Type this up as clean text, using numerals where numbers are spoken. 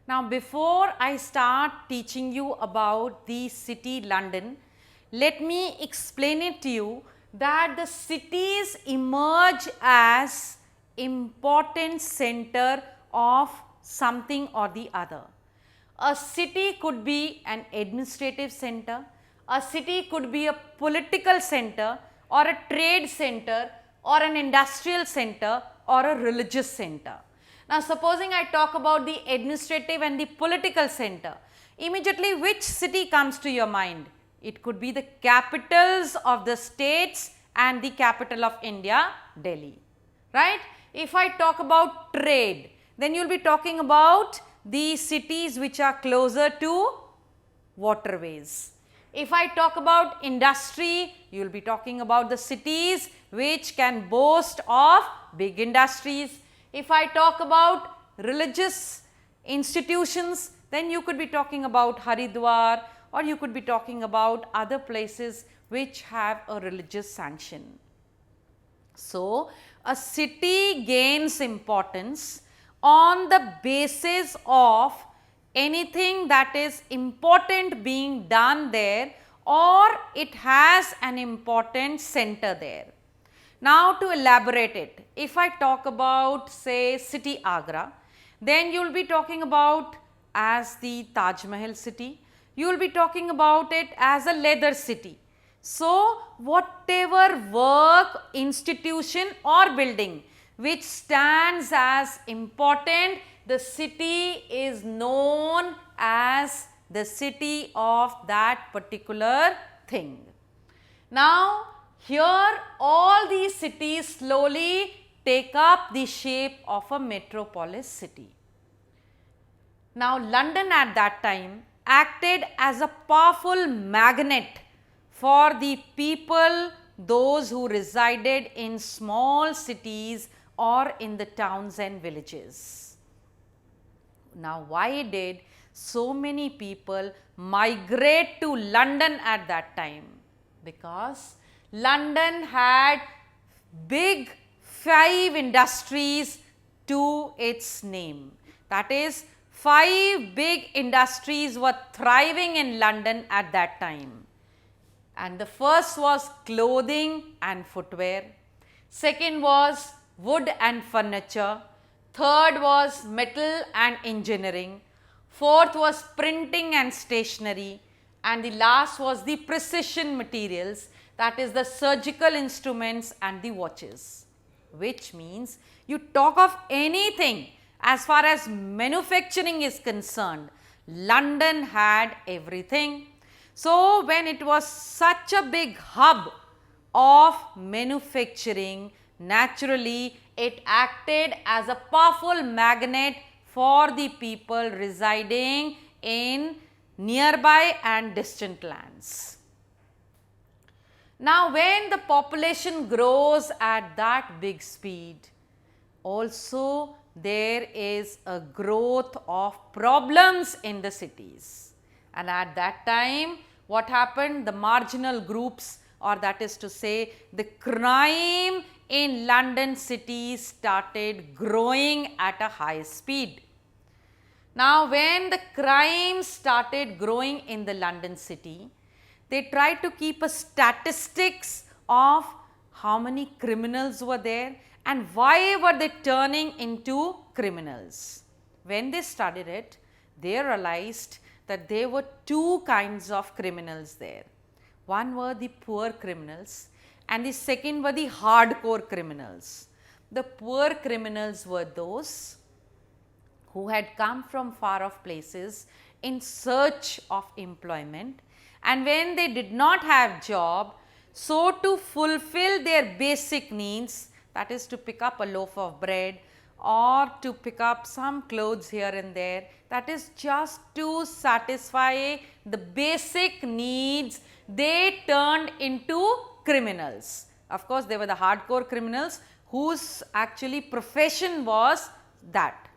Now, before I start teaching you about the city London, let me explain it to you that the cities emerge as important center of something or the other. A city could be an administrative center, a city could be a political center or a trade center or an industrial center or a religious center. Now, supposing I talk about the administrative and the political center, immediately which city comes to your mind? It could be the capitals of the states and the capital of India, Delhi, right? If I talk about trade, then you will be talking about the cities which are closer to waterways. If I talk about industry, you will be talking about the cities which can boast of big industries. If I talk about religious institutions, then you could be talking about Haridwar, or you could be talking about other places which have a religious sanction. So, a city gains importance on the basis of anything that is important being done there, or it has an important center there. Now, to elaborate it, if I talk about say city Agra, then you will be talking about as the Taj Mahal city, you will be talking about it as a leather city. So, whatever work, institution or building which stands as important, the city is known as the city of that particular thing. Now, here all these cities slowly take up the shape of a metropolis city. Now, London at that time acted as a powerful magnet for the people, those who resided in small cities or in the towns and villages. Now, why did so many people migrate to London at that time? Because London had big 5 industries to its name. That is, 5 big industries were thriving in London at that time. And the first was clothing and footwear. Second was wood and furniture. Third was metal and engineering. Fourth was printing and stationery. And the last was the precision materials, that is the surgical instruments and the watches. Which means you talk of anything as far as manufacturing is concerned, London had everything. So, when it was such a big hub of manufacturing, naturally it acted as a powerful magnet for the people residing in nearby and distant lands. Now, when the population grows at that big speed, also there is a growth of problems in the cities. And at that time, what happened? The marginal groups, or that is to say the crime in London city started growing at a high speed. Now, when the crime started growing in the London city, they tried to keep a statistics of how many criminals were there and why were they turning into criminals. When they studied it, they realized that there were 2 kinds of criminals there. One were the poor criminals and the second were the hardcore criminals. The poor criminals were those who had come from far off places in search of employment, and when they did not have job, so to fulfill their basic needs, that is to pick up a loaf of bread or to pick up some clothes here and there, that is just to satisfy the basic needs, they turned into criminals. Of course, they were the hardcore criminals whose actually profession was that.